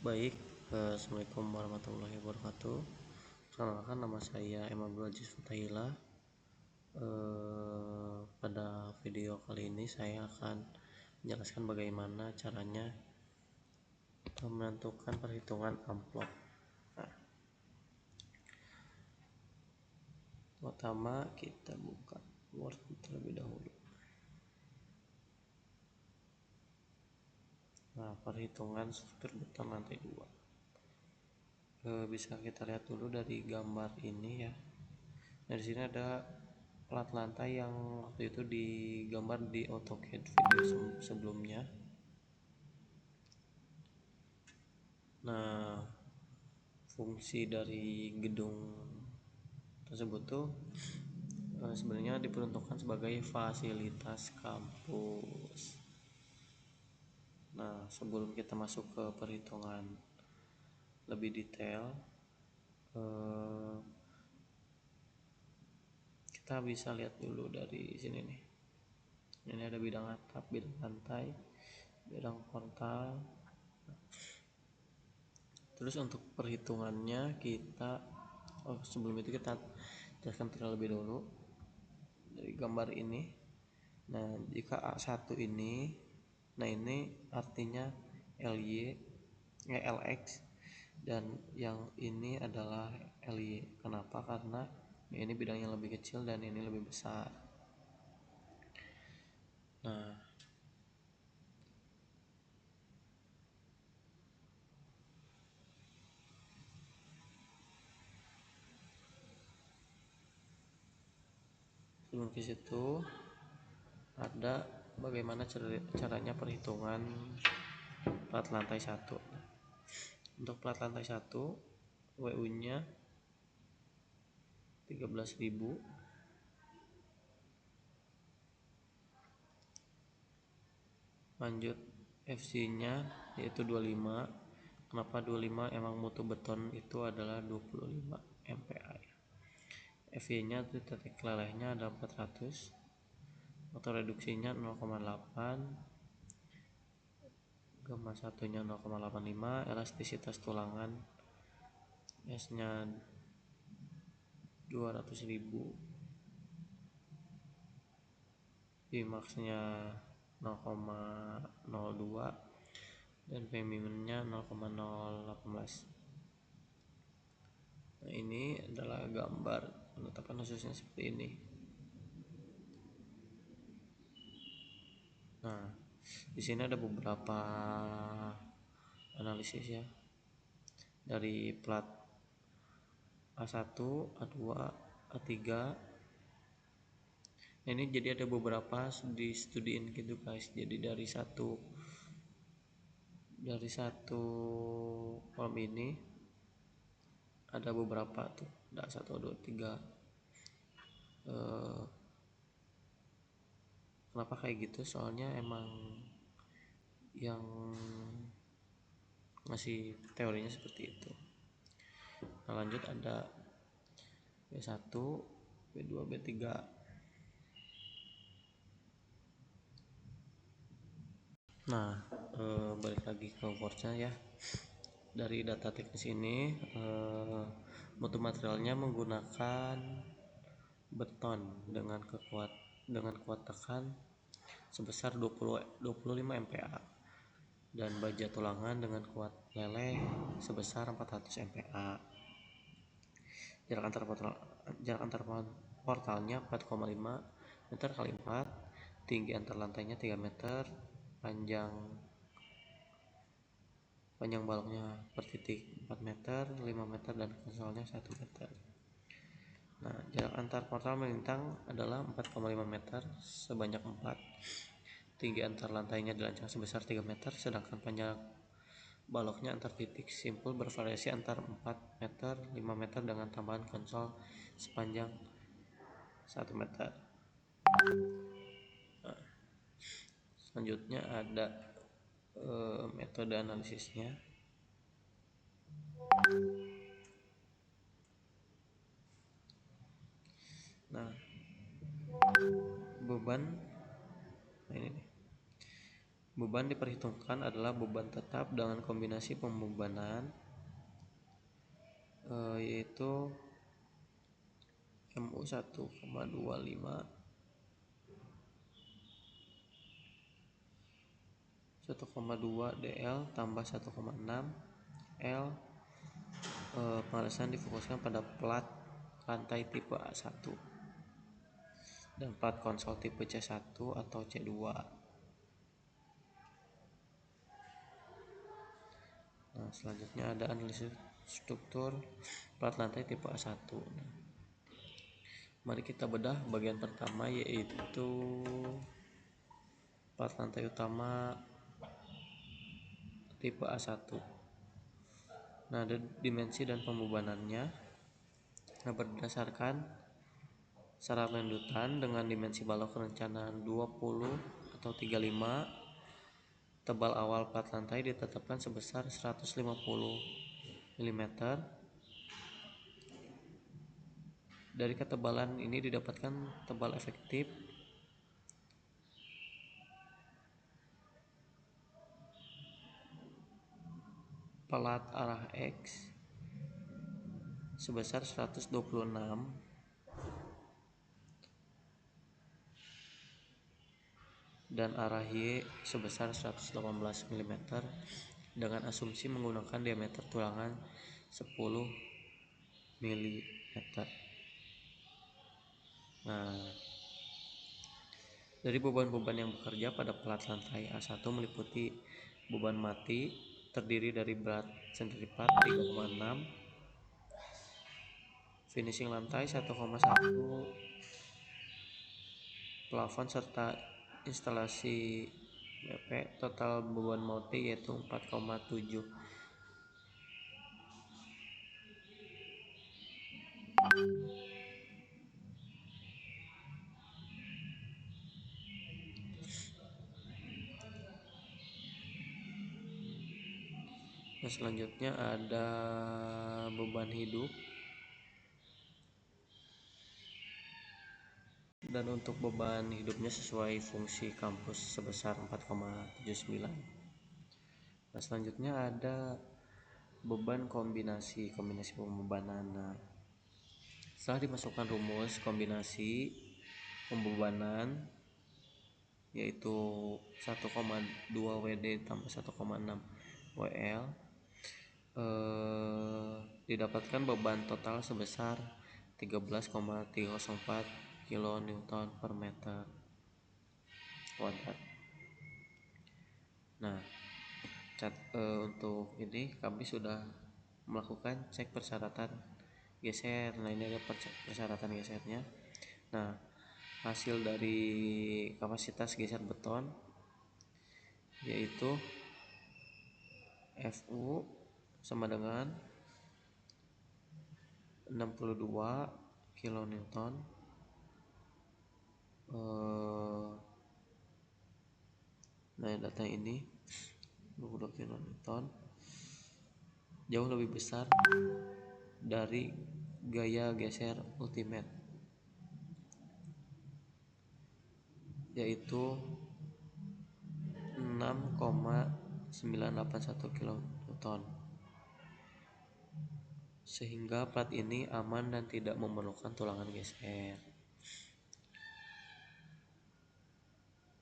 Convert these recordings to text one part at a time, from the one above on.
Baik, Assalamualaikum warahmatullahi wabarakatuh. Perkenalkan, nama saya Emma Abdulaziz Fatahila. Pada video kali ini saya akan menjelaskan bagaimana caranya menentukan perhitungan amplop. Pertama kita buka Word terlebih dahulu. Nah, perhitungan struktur beton lantai 2. Bisa kita lihat dulu dari gambar ini ya. Nah, di sini ada plat lantai yang waktu itu digambar di AutoCAD video sebelumnya. Nah, fungsi dari gedung tersebut tuh sebenarnya diperuntukkan sebagai fasilitas kampus. Nah, sebelum kita masuk ke perhitungan lebih detail, kita bisa lihat dulu dari sini nih. Ini ada bidang atap, bidang lantai, bidang portal. Terus untuk perhitungannya sebelum itu kita jelaskan terlebih dahulu dari gambar ini. Nah, jika A1 ini, nah ini artinya LY, LX, dan yang ini adalah LY. Kenapa? Karena ini bidang yang lebih kecil dan ini lebih besar. Nah, sebelum ke situ ada bagaimana caranya perhitungan plat lantai 1. Untuk plat lantai 1 WU nya 13.000, lanjut FC nya yaitu 25. Kenapa 25? Emang mutu beton itu adalah 25 MPa. FY nya titik lelehnya ada 400, atau reduksinya 0,8, gamma satunya 0,85, elastisitas tulangan S nya 200.000, Vmax nya 0,02, dan Vmin nya 0,018. Nah, ini adalah gambar penetapan khususnya seperti ini. Nah, di sini ada beberapa analisis ya dari plat A1, A2, A3. Nah, ini jadi ada beberapa distudiin gitu guys. Jadi dari satu kolom ini ada beberapa tuh, ada 1, 2, 3. Kenapa kayak gitu? Soalnya emang yang ngasih teorinya seperti itu. Nah, lanjut ada B1, B2, B3. Nah, balik lagi ke Word-nya ya. Dari data teknis ini, mutu materialnya menggunakan beton dengan kuat tekan sebesar 25 MPa dan baja tulangan dengan kuat leleh sebesar 400 MPa. Jarak antar portalnya 4,5 meter kali 4, tinggi antar lantainya 3 meter, panjang baloknya per titik 4 meter, 5 meter, dan konsolnya 1 meter. Nah, jarak antar portal melintang adalah 4,5 meter sebanyak 4. Tinggi antar lantainya dilancang sebesar 3 meter, sedangkan panjang baloknya antar titik simpul bervariasi antar 4 meter, 5 meter dengan tambahan konsol sepanjang 1 meter. Nah, selanjutnya ada metode analisisnya. Nah, beban, nah ini nih, Beban diperhitungkan adalah beban tetap dengan kombinasi pembebanan yaitu MU 1,25 DL tambah 1,6 L. Pengalasan difokuskan pada plat lantai tipe A1 dan plat konsol tipe C1 atau C2. Nah, selanjutnya ada analisis struktur plat lantai tipe A1. Mari kita bedah bagian pertama, yaitu plat lantai utama tipe A1. Nah, ada dimensi dan pembebanannya. Nah, berdasarkan syarat lanjutan dengan dimensi balok perencanaan 20 atau 35, tebal awal plat lantai ditetapkan sebesar 150 mm. Dari ketebalan ini didapatkan tebal efektif plat arah X sebesar 126 dan arah Y sebesar 118 mm dengan asumsi menggunakan diameter tulangan 10 mm. Nah, dari beban-beban yang bekerja pada plat lantai A1 meliputi beban mati terdiri dari berat sendiri plat 3,6, finishing lantai 1,1, plafon serta instalasi BP. Total beban mati yaitu 4,7. Nah, selanjutnya ada beban hidup. Dan untuk beban hidupnya sesuai fungsi kampus sebesar 4,79. Nah, selanjutnya ada beban kombinasi pembebanan. Nah, setelah dimasukkan rumus kombinasi pembebanan yaitu 1,2 WD tambah 1,6 WL, didapatkan beban total sebesar 13,304 kN per meter kuadrat. Nah, untuk ini kami sudah melakukan cek persyaratan geser. Nah, ini ada persyaratan gesernya. Nah, hasil dari kapasitas geser beton yaitu Fu sama dengan 62 kN. Nah, data ini 22 kN jauh lebih besar dari gaya geser ultimate yaitu 6,981 kN, sehingga plat ini aman dan tidak memerlukan tulangan geser.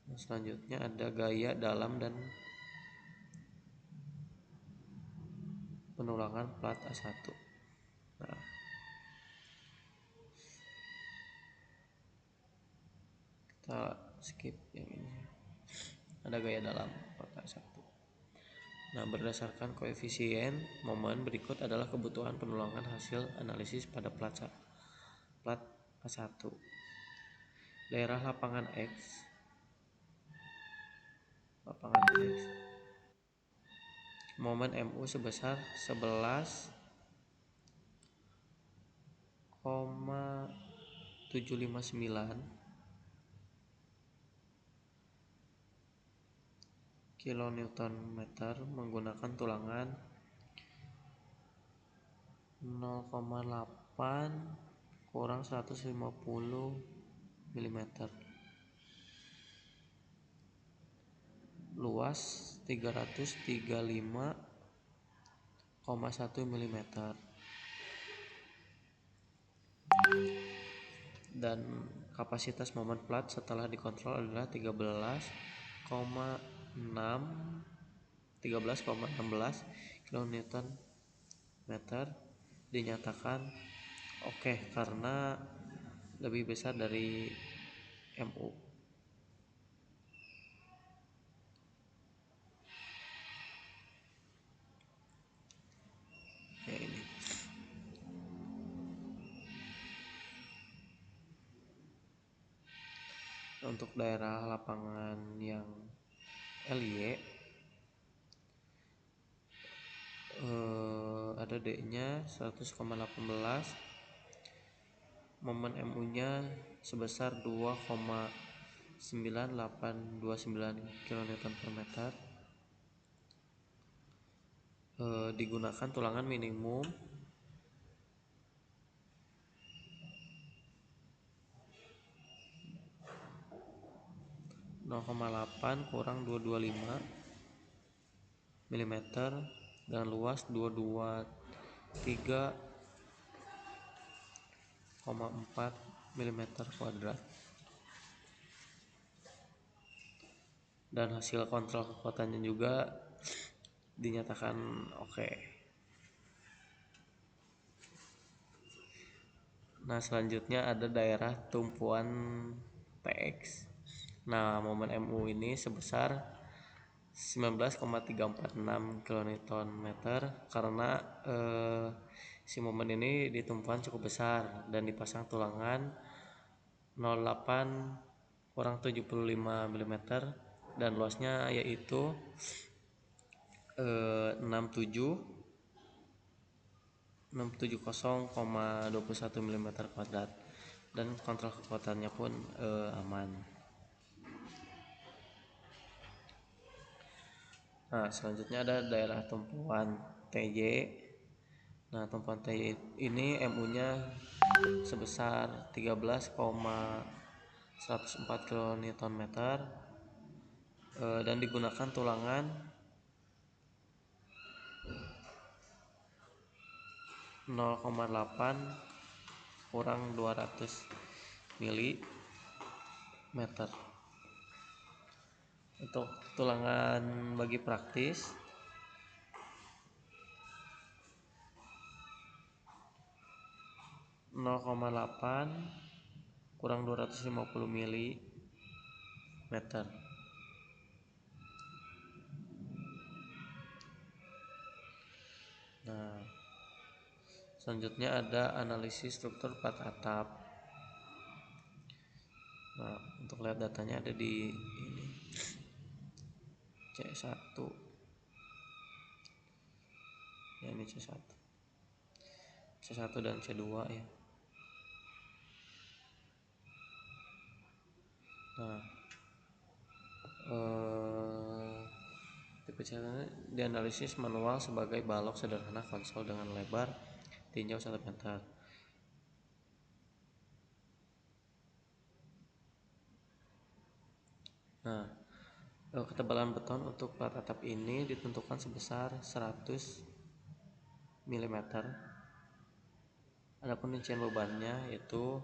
Nah, selanjutnya ada gaya dalam dan penulangan plat A1. Nah, kita skip yang ini. Ada gaya dalam plat A1. Nah, berdasarkan koefisien momen berikut adalah kebutuhan penulangan hasil analisis pada plat A1. Daerah lapangan X momen MU sebesar 11,759 kN menggunakan tulangan 0,8 kurang 150 mm. luas 335,1 mm dan kapasitas momen plat setelah dikontrol adalah 13,16 kN meter. Dinyatakan oke karena lebih besar dari MU. Ya, ini untuk daerah lapangan yang LY ada D-nya 100,18, momen MU-nya sebesar 2,9829 kN/meter. Digunakan tulangan minimum 0,8 kurang 225 mm dan luas 223,4 mm kuadrat. Dan hasil kontrol kekuatannya juga dinyatakan oke. Nah, selanjutnya ada daerah tumpuan PX. Nah, momen MU ini sebesar 19,346 kN/m karena si momen ini di tumpuan cukup besar dan dipasang tulangan 0,8 kurang 75 mm dan luasnya yaitu 670,21 mm kuadrat dan kontrol kekuatannya pun aman. Nah, selanjutnya ada daerah tumpuan TY. Nah, tumpuan TY ini MU-nya sebesar 13,104 kN/m dan digunakan tulangan 0,8 kurang 200 mm. Untuk tulangan bagi praktis (0,8 kurang 250 mm). Nah, selanjutnya ada analisis struktur plat atap. Nah, untuk lihat datanya ada di ini C1. Ya, ini C1 dan C2 ya. Nah, tipe C1 dianalisis manual sebagai balok sederhana konsol dengan lebar tinjau 1 meter. Nah, ketebalan beton untuk plat atap ini ditentukan sebesar 100 mm. Adapun rincian bebannya yaitu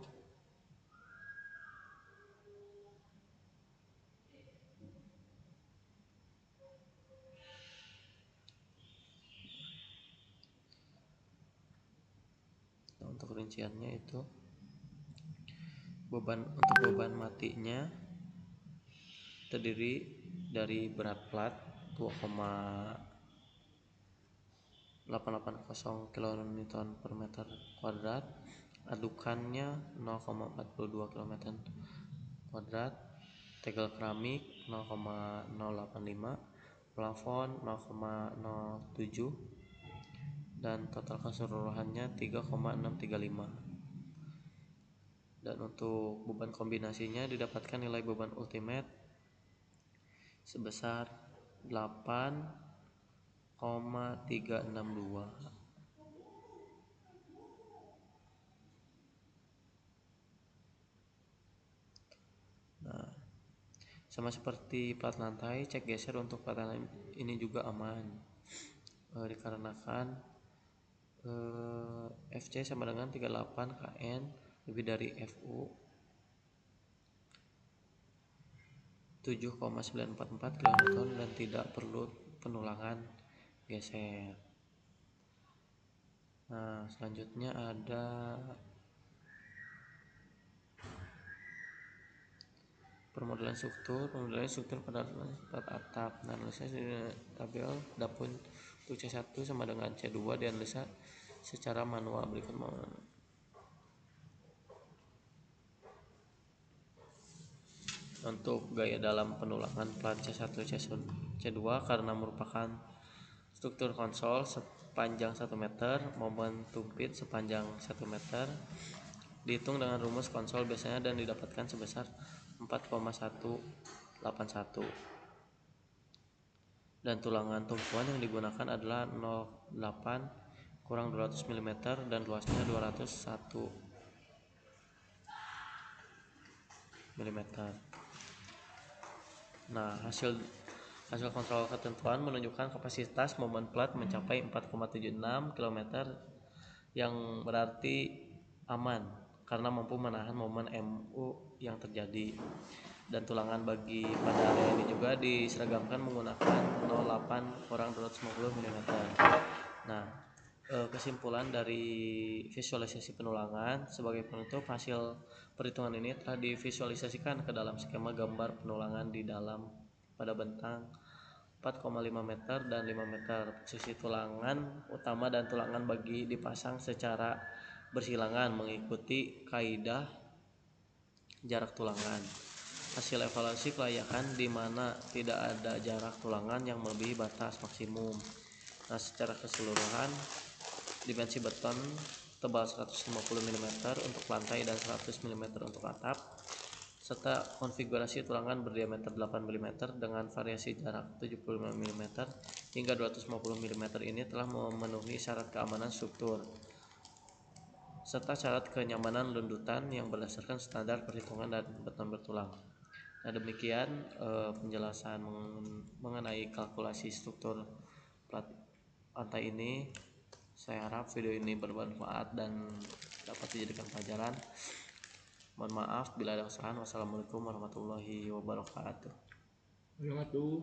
untuk rinciannya itu beban matinya terdiri dari berat plat 2,880 kN/m², adukannya 0,42 km², tegel keramik 0,085, plafon 0,07 dan total keseluruhannya 3,635. Dan untuk beban kombinasinya didapatkan nilai beban ultimate sebesar 8,362. Nah, Sama seperti plat lantai, cek geser untuk plat lantai ini juga aman, dikarenakan FC sama dengan 38 kN lebih dari FU 7,944 kN dan tidak perlu penulangan geser. Nah, selanjutnya ada pemodelan struktur pada atap. Nah, analisa tabel dapur untuk C1 sama dengan C2 dianalisa secara manual berikut. Untuk gaya dalam penulangan plat C1 C2 karena merupakan struktur konsol sepanjang 1 meter, momen tumpit sepanjang 1 meter, dihitung dengan rumus konsol biasanya dan didapatkan sebesar 4,181, dan tulangan tumpuan yang digunakan adalah 0,8 kurang 200 mm dan luasnya 201 mm. Nah, hasil kontrol ketentuan menunjukkan kapasitas momen plat mencapai 4,76 km yang berarti aman karena mampu menahan momen MU yang terjadi, dan tulangan bagi pada area ini juga diseragamkan menggunakan 0,8 kurang 250 mm. Nah, kesimpulan dari visualisasi penulangan sebagai penutup, hasil perhitungan ini telah divisualisasikan ke dalam skema gambar penulangan di dalam pada bentang 4,5 meter dan 5 meter. Posisi tulangan utama dan tulangan bagi dipasang secara bersilangan mengikuti kaidah jarak tulangan. Hasil evaluasi kelayakan di mana tidak ada jarak tulangan yang melebihi batas maksimum. Nah, secara keseluruhan dimensi beton tebal 150 mm untuk lantai dan 100 mm untuk atap, serta konfigurasi tulangan berdiameter 8 mm dengan variasi jarak 75 mm hingga 250 mm ini telah memenuhi syarat keamanan struktur serta syarat kenyamanan lundutan yang berdasarkan standar perhitungan dan beton bertulang. Nah, demikian penjelasan mengenai kalkulasi struktur plat lantai ini. Saya harap video ini bermanfaat dan dapat dijadikan pelajaran. Mohon maaf bila ada kesalahan. Wassalamualaikum warahmatullahi wabarakatuh.